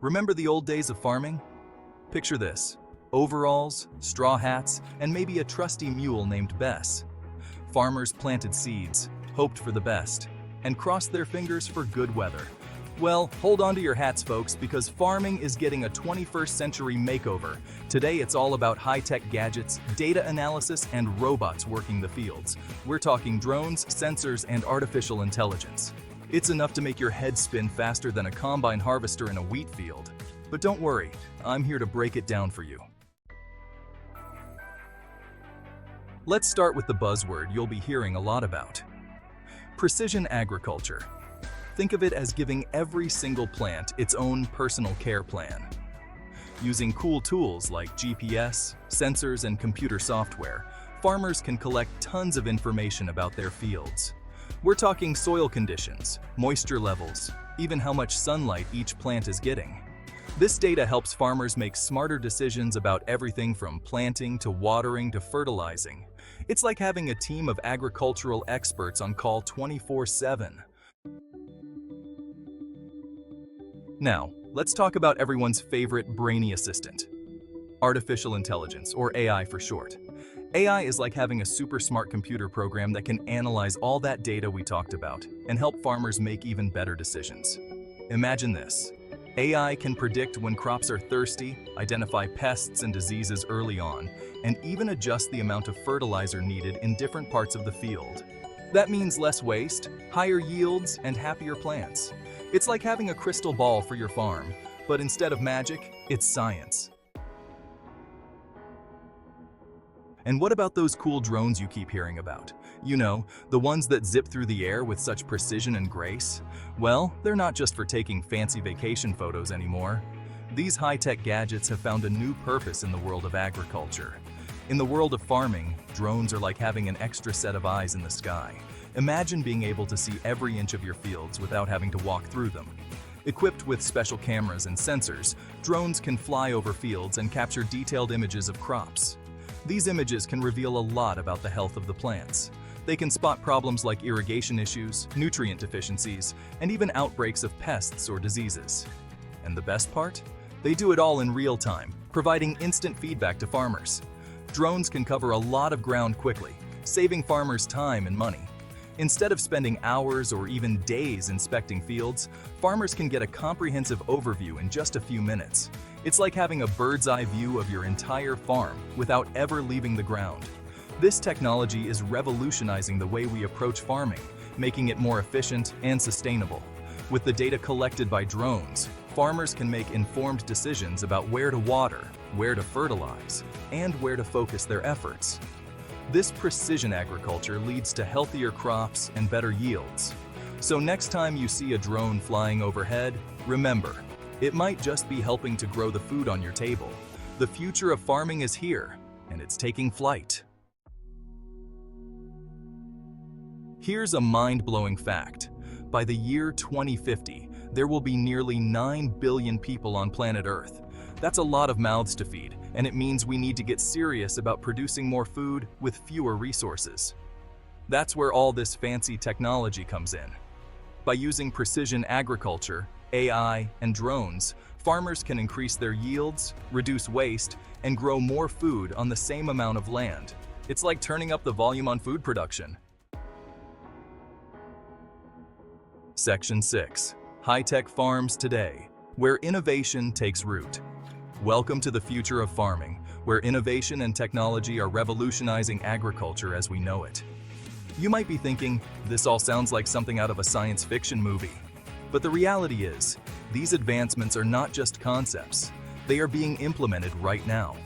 Remember the old days of farming? Picture this: overalls, straw hats, and maybe a trusty mule named Bess. Farmers planted seeds, hoped for the best, and crossed their fingers for good weather. Well, hold on to your hats, folks, because farming is getting a 21st century makeover. Today, it's all about high-tech gadgets, data analysis, and robots working the fields. We're talking drones, sensors, and artificial intelligence. It's enough to make your head spin faster than a combine harvester in a wheat field. But don't worry, I'm here to break it down for you. Let's start with the buzzword you'll be hearing a lot about: precision agriculture. Think of it as giving every single plant its own personal care plan. Using cool tools like GPS, sensors, and computer software, farmers can collect tons of information about their fields. We're talking soil conditions, moisture levels, even how much sunlight each plant is getting. This data helps farmers make smarter decisions about everything from planting to watering to fertilizing. It's like having a team of agricultural experts on call 24/7. Now, let's talk about everyone's favorite brainy assistant: artificial intelligence, or AI for short. AI is like having a super smart computer program that can analyze all that data we talked about and help farmers make even better decisions. Imagine this: AI can predict when crops are thirsty, identify pests and diseases early on, and even adjust the amount of fertilizer needed in different parts of the field. That means less waste, higher yields, and happier plants. It's like having a crystal ball for your farm, but instead of magic, it's science. And what about those cool drones you keep hearing about? You know, the ones that zip through the air with such precision and grace? Well, they're not just for taking fancy vacation photos anymore. These high-tech gadgets have found a new purpose in the world of agriculture. In the world of farming, drones are like having an extra set of eyes in the sky. Imagine being able to see every inch of your fields without having to walk through them. Equipped with special cameras and sensors, drones can fly over fields and capture detailed images of crops. These images can reveal a lot about the health of the plants. They can spot problems like irrigation issues, nutrient deficiencies, and even outbreaks of pests or diseases. And the best part? They do it all in real time, providing instant feedback to farmers. Drones can cover a lot of ground quickly, saving farmers time and money. Instead of spending hours or even days inspecting fields, farmers can get a comprehensive overview in just a few minutes. It's like having a bird's-eye view of your entire farm without ever leaving the ground. This technology is revolutionizing the way we approach farming, making it more efficient and sustainable. With the data collected by drones, farmers can make informed decisions about where to water, where to fertilize, and where to focus their efforts. This precision agriculture leads to healthier crops and better yields. So next time you see a drone flying overhead, remember, it might just be helping to grow the food on your table. The future of farming is here, and it's taking flight. Here's a mind-blowing fact. By the year 2050, there will be nearly 9 billion people on planet Earth. That's a lot of mouths to feed, and it means we need to get serious about producing more food with fewer resources. That's where all this fancy technology comes in. By using precision agriculture, AI, and drones, farmers can increase their yields, reduce waste, and grow more food on the same amount of land. It's like turning up the volume on food production. Section 6. HighTech Farms Today, where innovation takes root. Welcome to the future of farming, where innovation and technology are revolutionizing agriculture as we know it. You might be thinking, this all sounds like something out of a science fiction movie. But the reality is, these advancements are not just concepts. They are being implemented right now.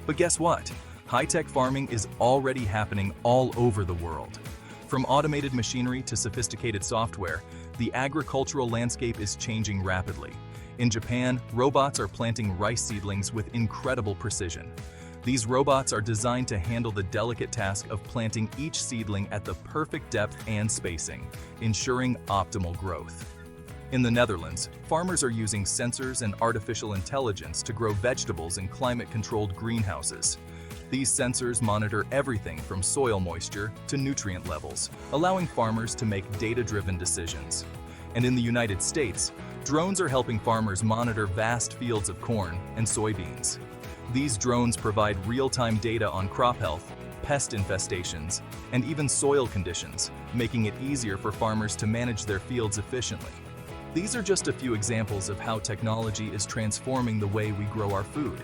But guess what? High-tech farming is already happening all over the world. From automated machinery to sophisticated software, the agricultural landscape is changing rapidly. In Japan, robots are planting rice seedlings with incredible precision. These robots are designed to handle the delicate task of planting each seedling at the perfect depth and spacing, ensuring optimal growth. In the Netherlands, farmers are using sensors and artificial intelligence to grow vegetables in climate-controlled greenhouses. These sensors monitor everything from soil moisture to nutrient levels, allowing farmers to make data-driven decisions. And in the United States, drones are helping farmers monitor vast fields of corn and soybeans. These drones provide real-time data on crop health, pest infestations, and even soil conditions, making it easier for farmers to manage their fields efficiently. These are just a few examples of how technology is transforming the way we grow our food.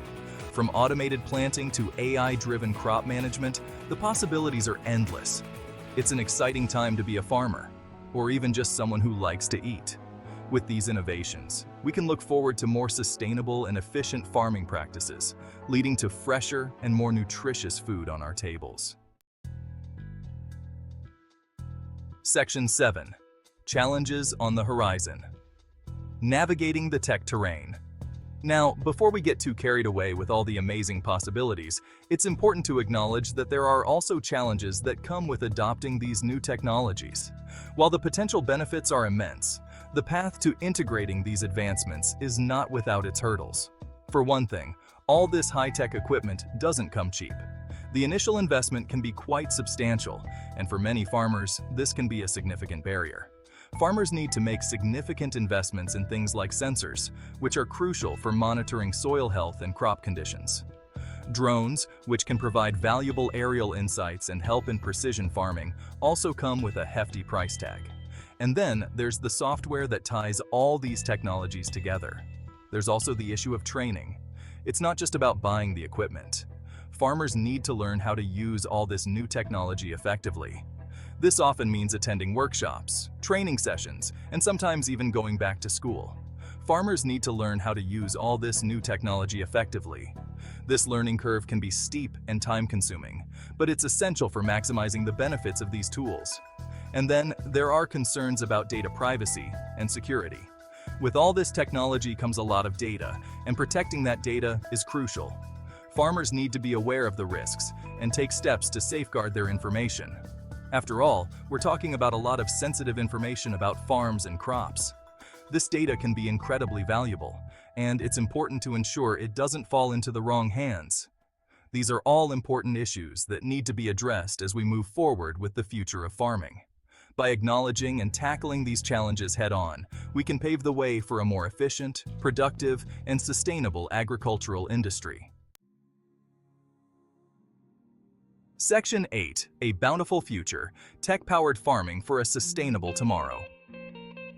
From automated planting to AI-driven crop management, the possibilities are endless. It's an exciting time to be a farmer, or even just someone who likes to eat. With these innovations, we can look forward to more sustainable and efficient farming practices, leading to fresher and more nutritious food on our tables. Section 7. Challenges on the horizon. Navigating the tech terrain. Now, before we get too carried away with all the amazing possibilities, it's important to acknowledge that there are also challenges that come with adopting these new technologies. While the potential benefits are immense, the path to integrating these advancements is not without its hurdles. For one thing, all this high-tech equipment doesn't come cheap. The initial investment can be quite substantial, and for many farmers, this can be a significant barrier. Farmers need to make significant investments in things like sensors, which are crucial for monitoring soil health and crop conditions. Drones, which can provide valuable aerial insights and help in precision farming, also come with a hefty price tag. And then there's the software that ties all these technologies together. There's also the issue of training. It's not just about buying the equipment. Farmers need to learn how to use all this new technology effectively. This often means attending workshops, training sessions, and sometimes even going back to school. Farmers need to learn how to use all this new technology effectively. This learning curve can be steep and time-consuming, but it's essential for maximizing the benefits of these tools. And then there are concerns about data privacy and security. With all this technology comes a lot of data, and protecting that data is crucial. Farmers need to be aware of the risks and take steps to safeguard their information. After all, we're talking about a lot of sensitive information about farms and crops. This data can be incredibly valuable, and it's important to ensure it doesn't fall into the wrong hands. These are all important issues that need to be addressed as we move forward with the future of farming. By acknowledging and tackling these challenges head-on, we can pave the way for a more efficient, productive, and sustainable agricultural industry. Section 8. A Bountiful Future, Tech-Powered Farming for a Sustainable Tomorrow.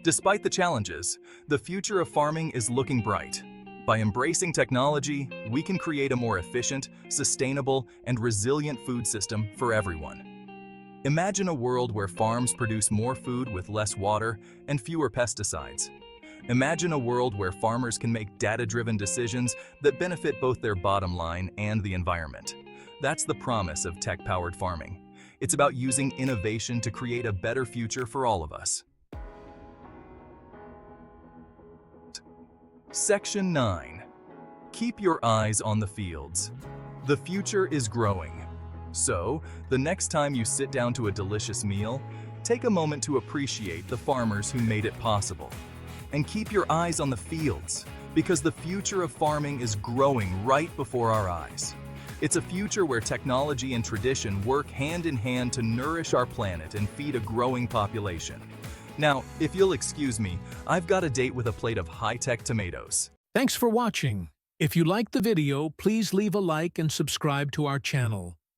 Despite the challenges, the future of farming is looking bright. By embracing technology, we can create a more efficient, sustainable, and resilient food system for everyone. Imagine a world where farms produce more food with less water and fewer pesticides. Imagine a world where farmers can make data-driven decisions that benefit both their bottom line and the environment. That's the promise of tech-powered farming. It's about using innovation to create a better future for all of us. Section 9. Keep your eyes on the fields. The future is growing. So, the next time you sit down to a delicious meal, take a moment to appreciate the farmers who made it possible. And keep your eyes on the fields, because the future of farming is growing right before our eyes. It's a future where technology and tradition work hand in hand to nourish our planet and feed a growing population. Now, if you'll excuse me, I've got a date with a plate of high-tech tomatoes. Thanks for watching. If you liked the video, please leave a like and subscribe to our channel.